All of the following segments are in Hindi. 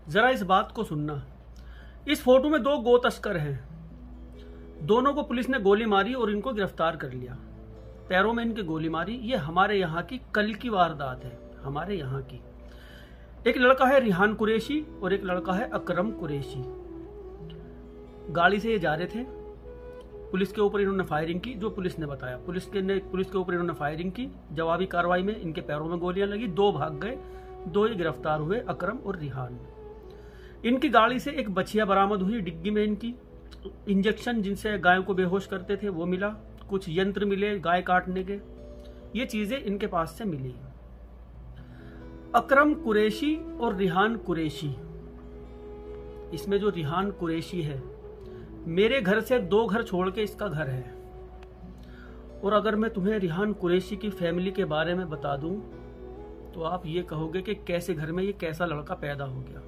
जरा इस बात को सुनना। इस फोटो में दो गो तस्कर हैं। दोनों को पुलिस ने गोली मारी और इनको गिरफ्तार कर लिया। पैरों में इनके गोली मारी। ये हमारे यहाँ की कल की वारदात है, हमारे यहाँ की। एक लड़का है रिहान कुरैशी और एक लड़का है अकरम कुरैशी। गाड़ी से ये जा रहे थे, पुलिस के ऊपर इन्होंने फायरिंग की। जो पुलिस ने बताया, पुलिस के ऊपर इन्होंने फायरिंग की। जवाबी कार्रवाई में इनके पैरों में गोलियां लगी। दो भाग गए, दो ही गिरफ्तार हुए, अकरम और रिहान। इनकी गाड़ी से एक बछिया बरामद हुई। डिग्गी में इनकी इंजेक्शन जिनसे गायों को बेहोश करते थे वो मिला। कुछ यंत्र मिले गाय काटने के। ये चीजें इनके पास से मिली। अकरम कुरैशी और रिहान कुरैशी, इसमें जो रिहान कुरैशी है, मेरे घर से 2 घर छोड़ के इसका घर है। और अगर मैं तुम्हें रिहान कुरैशी की फैमिली के बारे में बता दूं तो आप ये कहोगे कि कैसे घर में ये कैसा लड़का पैदा हो गया।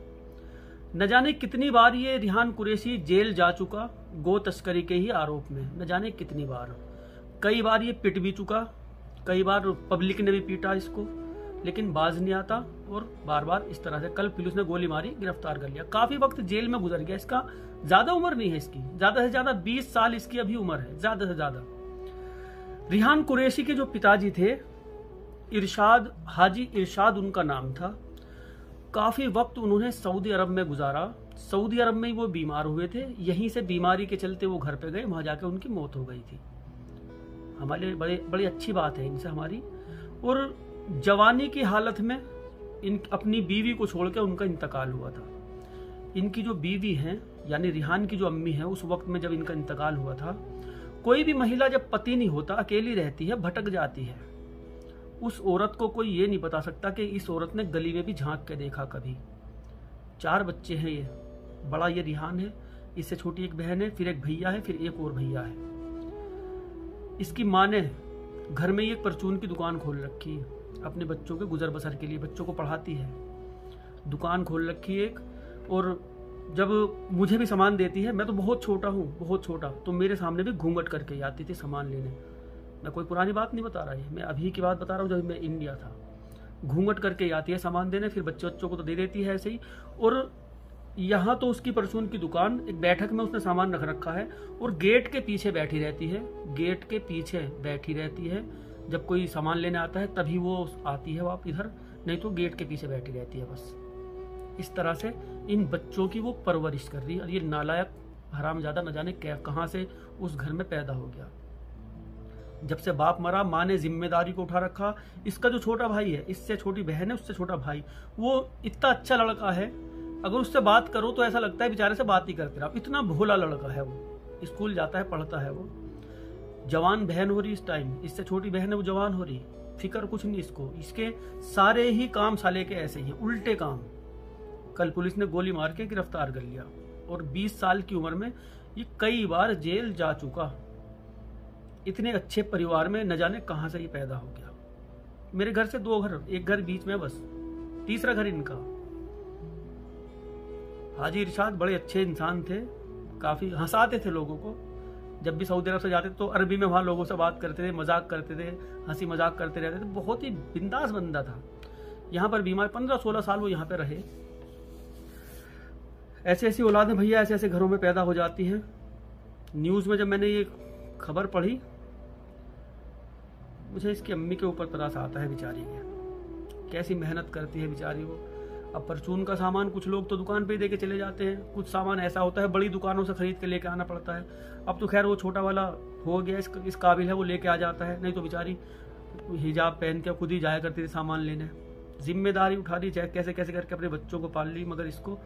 न जाने कितनी बार ये रिहान कुरैशी जेल जा चुका, गो तस्करी के ही आरोप में। न जाने कितनी बार, कई बार ये पिट भी चुका, कई बार पब्लिक ने भी पीटा इसको, लेकिन बाज नहीं आता। और बार बार इस तरह से कल पुलिस ने गोली मारी, गिरफ्तार कर लिया। काफी वक्त जेल में गुजर गया। इसका ज्यादा उम्र नहीं है, इसकी ज्यादा से ज्यादा 20 साल इसकी अभी उम्र है, ज्यादा से ज्यादा। रिहान कुरैशी के जो पिताजी थे, इरशाद, हाजी इरशाद उनका नाम था। काफी वक्त उन्होंने सऊदी अरब में गुजारा। सऊदी अरब में ही वो बीमार हुए थे। यहीं से बीमारी के चलते वो घर पे गए, वहां जाके उनकी मौत हो गई थी। हमारे बड़ी अच्छी बात है इनसे हमारी। और जवानी की हालत में अपनी बीवी को छोड़ के उनका इंतकाल हुआ था। इनकी जो बीवी है, यानी रिहान की जो अम्मी है, उस वक्त में जब इनका इंतकाल हुआ था, कोई भी महिला जब पति नहीं होता, अकेली रहती है, भटक जाती है, उस औरत को कोई ये नहीं बता सकता कि इस औरत ने गली में भी झांक के देखा कभी। 4 बच्चे हैं ये। बड़ा ये रिहान है, इससे छोटी एक बहन है, फिर एक भैया है, फिर एक और भैया है। इसकी माँ ने घर में एक परचून की दुकान खोल रखी है अपने बच्चों के गुजर बसर के लिए। बच्चों को पढ़ाती है, दुकान खोल रखी है एक। और जब मुझे भी सामान देती है, मैं तो बहुत छोटा हूँ, बहुत छोटा, तो मेरे सामने भी घूंघट करके आती थी सामान लेने। मैं कोई पुरानी बात नहीं बता रहा है, मैं अभी की बात बता रहा हूँ, जब मैं इंडिया था। घूंघट करके आती है सामान देने, फिर बच्चों को तो दे देती है ऐसे ही। और यहाँ तो उसकी परचून की दुकान, एक बैठक में उसने सामान रख रखा है और गेट के पीछे बैठी रहती है। गेट के पीछे बैठी रहती है, जब कोई सामान लेने आता है तभी वो आती है वापस इधर, नहीं तो गेट के पीछे बैठी रहती है बस। इस तरह से इन बच्चों की वो परवरिश कर रही है। और ये नालायक हरामजादा न जाने कहां से उस घर में पैदा हो गया। जब से बाप मरा, माँ ने जिम्मेदारी को उठा रखा। इसका जो छोटा भाई है, इससे छोटी बहन है, उससे छोटा भाई, वो इतना अच्छा लड़का है, अगर उससे बात करो तो ऐसा लगता है बेचारे से बात ही करते रहो। इतना भोला लड़का है वो। स्कूल जाता है, पढ़ता है वो। जवान बहन हो रही इस टाइम, इससे छोटी बहन है वो जवान हो रही, फिक्र कुछ नहीं इसको। इसके सारे ही काम साले के ऐसे ही हैं, उल्टे काम। कल पुलिस ने गोली मार के गिरफ्तार कर लिया। और 20 साल की उम्र में ये कई बार जेल जा चुका। इतने अच्छे परिवार में न जाने कहां से ये पैदा हो गया। मेरे घर से 2 घर, एक घर बीच में बस, तीसरा घर इनका। हाजी इरशाद बड़े अच्छे इंसान थे, काफी हंसाते थे लोगों को। जब भी सऊदी अरब से जाते तो अरबी में वहां लोगों से बात करते थे, मजाक करते थे, हंसी मजाक करते रहते थे। बहुत ही बिंदास बंदा था। यहाँ पर बीमार 15-16 साल वो यहाँ पे रहे। ऐसी ऐसी औलादें भैया ऐसे ऐसे घरों में पैदा हो जाती हैं। न्यूज में जब मैंने ये खबर पढ़ी, मुझे इसकी अम्मी के ऊपर तरस आता है बेचारी के। कैसी मेहनत करती है बेचारी वो। अब परचून का सामान कुछ लोग तो दुकान पे ही दे के चले जाते हैं, कुछ सामान ऐसा होता है बड़ी दुकानों से खरीद के लेके आना पड़ता है। अब तो खैर वो छोटा वाला हो गया, इस काबिल है, वो लेके आ जाता है। नहीं तो बेचारी हिजाब पहन के खुद ही जाया करती थी सामान लेने। जिम्मेदारी उठा दी, चाहे कैसे कैसे करके अपने बच्चों को पाल ली। मगर इसको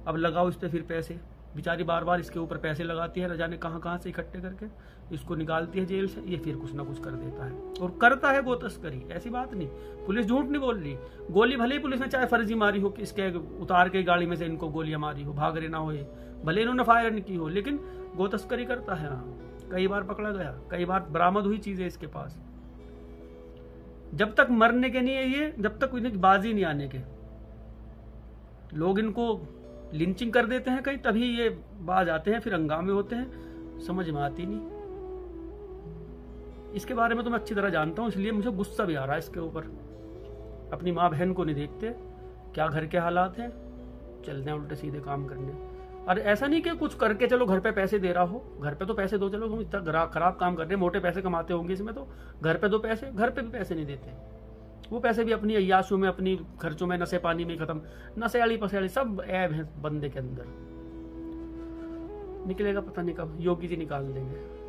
अब लगाओ इस पर फिर पैसे। बेचारी बार बार इसके ऊपर पैसे लगाती है, न जाने कहाँ कहाँ से इकट्ठे करके इसको निकालती है जेल से। ये फिर कुछ ना कुछ कर देता है और करता है गो तस्करी। ऐसी बात नहीं, पुलिस झूठ नहीं बोल रही। गोली भले ही पुलिस ने चाहे फर्जी मारी हो कि इसके उतार के गाड़ी में से इनको गोलियां मारी हो, भाग रहे ना हो, भले इन्होंने फायर नहीं की हो, लेकिन गो तस्करी करता है। हाँ, कई बार पकड़ा गया, कई बार बरामद हुई चीजें इसके पास। जब तक मरने के नहीं है ये, जब तक इन्हें बाजी नहीं आने के, लोग इनको लिंचिंग कर देते हैं कहीं, तभी ये बाज आते हैं, फिर हंगामे होते हैं, समझ में आती नहीं। इसके बारे में तो मैं अच्छी तरह जानता हूं, इसलिए मुझे गुस्सा भी आ रहा है इसके ऊपर। अपनी माँ बहन को नहीं देखते, क्या घर के हालात हैं, चलने उल्टे सीधे काम करने। और ऐसा नहीं कि कुछ करके चलो घर पे पैसे दे रहा हो, घर पे तो पैसे दो, चलो तुम इतना खराब काम कर रहे, मोटे पैसे कमाते होंगे इसमें, तो घर पे दो पैसे, घर पे भी पैसे नहीं देते। वो पैसे भी अपनी अय्याशों में, अपनी खर्चों में, नशे पानी में खत्म। नशेड़ी पसेड़ी सब ऐब है बंदे के अंदर, निकलेगा पता नहीं कब, योगी जी निकाल देंगे।